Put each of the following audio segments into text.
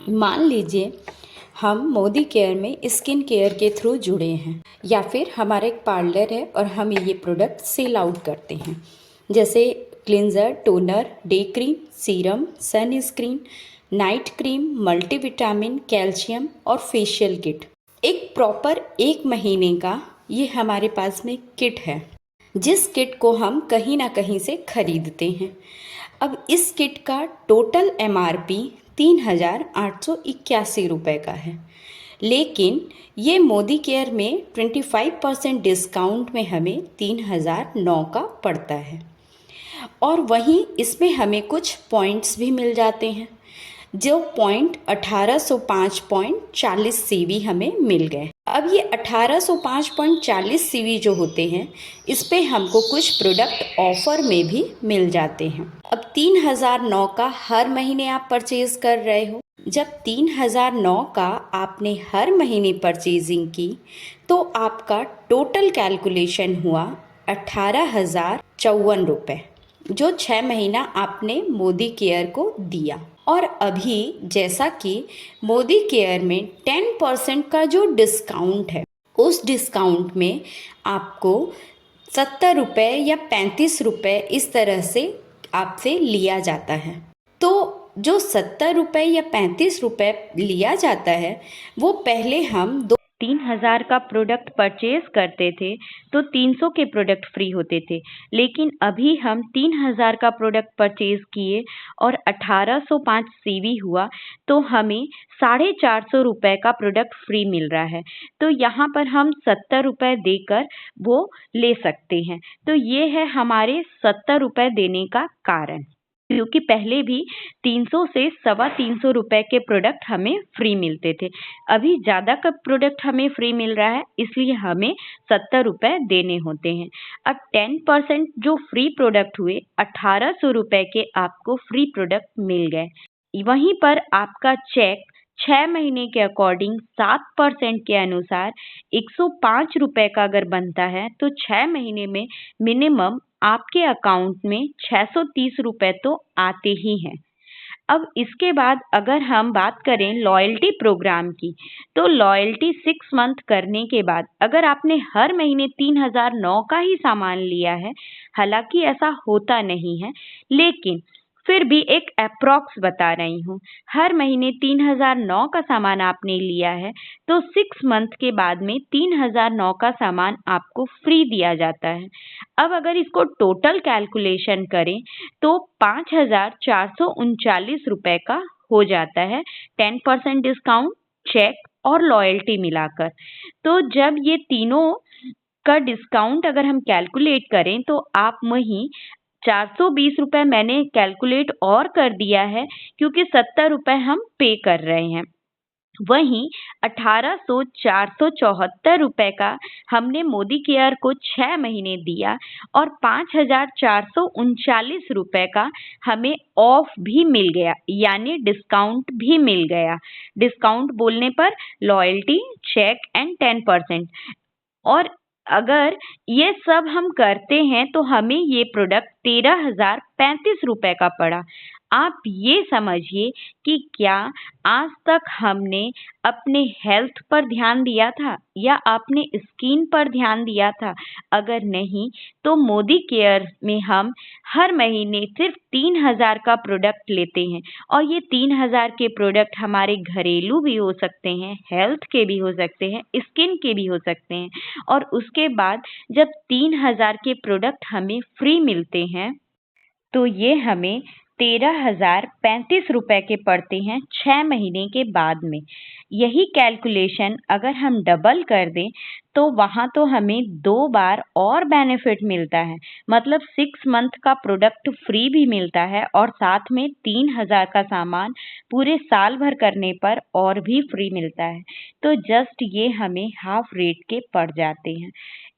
मान लीजिए हम मोदी केयर में स्किन केयर के थ्रू जुड़े हैं, या फिर हमारा एक पार्लर है और हम ये प्रोडक्ट सेल आउट करते हैं, जैसे cleanser, toner, day cream, serum, sunscreen, night cream, multivitamin, calcium और फेशियल किट। एक प्रॉपर 1 महीने का ये हमारे पास में किट है, जिस किट को हम कहीं ना कहीं से खरीदते हैं। अब इस किट का टोटल MRP 3,881 रुपये का है, लेकिन ये मोदी केयर में 25% डिस्काउंट में हमें 3,009 का पड़ता है। और वहीं इसमें हमें कुछ पॉइंट्स भी मिल जाते हैं, जो पॉइंट 1805.40 CV हमें मिल गए। अब ये 1805.40 CV जो होते हैं, इस पे हमको कुछ प्रोडक्ट ऑफर में भी मिल जाते हैं। अब 3,009 का हर महीने आप परचेज कर रहे हो। जब 3,009 का आपने हर महीने परचेजिंग की तो आपका टोटल कैलकुलेशन हुआ 18,054 रुपये, जो 6 महीना आपने मोदी केयर को दिया। और अभी जैसा कि मोदी केयर में 10% का जो डिस्काउंट है, उस डिस्काउंट में आपको 70 रुपये या 35 रुपये इस तरह से आपसे लिया जाता है। तो जो 70 रुपये या 35 रुपये लिया जाता है, वो पहले हम 3,000 का प्रोडक्ट परचेज करते थे तो 300 के प्रोडक्ट फ्री होते थे, लेकिन अभी हम 3,000 का प्रोडक्ट परचेज किए और 1805 CV हुआ तो हमें 450 रुपये का प्रोडक्ट फ्री मिल रहा है। तो यहाँ पर हम 70 रुपये देकर वो ले सकते हैं। तो ये है हमारे 70 रुपये देने का कारण, क्योंकि पहले भी 300 से 325 रुपये के प्रोडक्ट हमें फ्री मिलते थे। अभी ज़्यादा का प्रोडक्ट हमें फ्री मिल रहा है, इसलिए हमें 70 रुपये देने होते हैं। अब 10% जो फ्री प्रोडक्ट हुए, 1800 रुपये के आपको फ्री प्रोडक्ट मिल गए। वहीं पर आपका चेक 6 महीने के अकॉर्डिंग 7% के अनुसार 105 रुपये का अगर बनता है तो 6 महीने में मिनिमम आपके अकाउंट में 630 रुपये तो आते ही हैं। अब इसके बाद अगर हम बात करें लॉयल्टी प्रोग्राम की, तो लॉयल्टी 6 मंथ करने के बाद अगर आपने हर महीने 3,009 का ही सामान लिया है, हालांकि ऐसा होता नहीं है, लेकिन फिर भी एक अप्रॉक्स बता रही हूँ, हर महीने 3,009 का सामान आपने लिया है तो 6 मंथ के बाद में 3,009 का सामान आपको फ्री दिया जाता है। अब अगर इसको टोटल कैलकुलेशन करें तो 5,439 रुपये का हो जाता है, 10% डिस्काउंट, चेक और लॉयल्टी मिलाकर। तो जब ये तीनों का डिस्काउंट अगर हम कैलकुलेट करें तो आप वहीं 420 रुपये मैंने कैलकुलेट और कर दिया है, क्योंकि 70 रुपये हम पे कर रहे हैं। वहीं 18,474 रुपये का हमने मोदी केयर को 6 महीने दिया और 5,439 रुपये का हमें ऑफ भी मिल गया, यानी डिस्काउंट भी मिल गया। डिस्काउंट बोलने पर लॉयल्टी, चेक एंड 10%। और अगर ये सब हम करते हैं तो हमें ये प्रोडक्ट 13,035 रुपये का पड़ा। आप ये समझिए कि क्या आज तक हमने अपने हेल्थ पर ध्यान दिया था या आपने स्किन पर ध्यान दिया था? अगर नहीं तो मोदी केयर में हम हर महीने सिर्फ 3,000 का प्रोडक्ट लेते हैं, और ये 3,000 के प्रोडक्ट हमारे घरेलू भी हो सकते हैं, हेल्थ के भी हो सकते हैं, स्किन के भी हो सकते हैं। और उसके बाद जब 3,000 के प्रोडक्ट हमें फ्री मिलते हैं तो ये हमें 13,035 रुपये के पड़ते हैं 6 महीने के बाद में। यही कैलकुलेशन अगर हम डबल कर दें तो वहाँ तो हमें 2 बार और बेनिफिट मिलता है, मतलब 6 मंथ का प्रोडक्ट फ्री भी मिलता है और साथ में 3,000 का सामान पूरे साल भर करने पर और भी फ्री मिलता है। तो जस्ट ये हमें हाफ रेट के पड़ जाते हैं।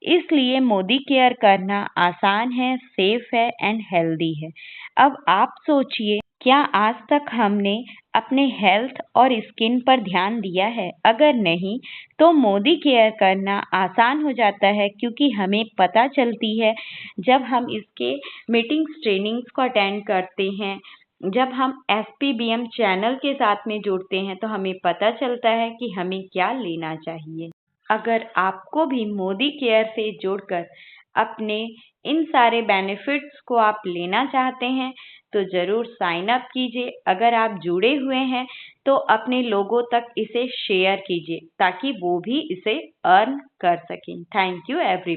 इसलिए मोदी केयर करना आसान है, सेफ है एंड हेल्दी है। अब आप सोचिए, क्या आज तक हमने अपने हेल्थ और स्किन पर ध्यान दिया है? अगर नहीं तो मोदी केयर करना आसान हो जाता है, क्योंकि हमें पता चलती है जब हम इसके मीटिंग्स, ट्रेनिंग्स को अटेंड करते हैं, जब हम SPBM चैनल के साथ में जुड़ते हैं तो हमें पता चलता है कि हमें क्या लेना चाहिए। अगर आपको भी मोदी केयर से जुड़कर अपने इन सारे बेनिफिट्स को आप लेना चाहते हैं तो ज़रूर साइन अप कीजिए। अगर आप जुड़े हुए हैं तो अपने लोगों तक इसे शेयर कीजिए ताकि वो भी इसे अर्न कर सकें। Thank you every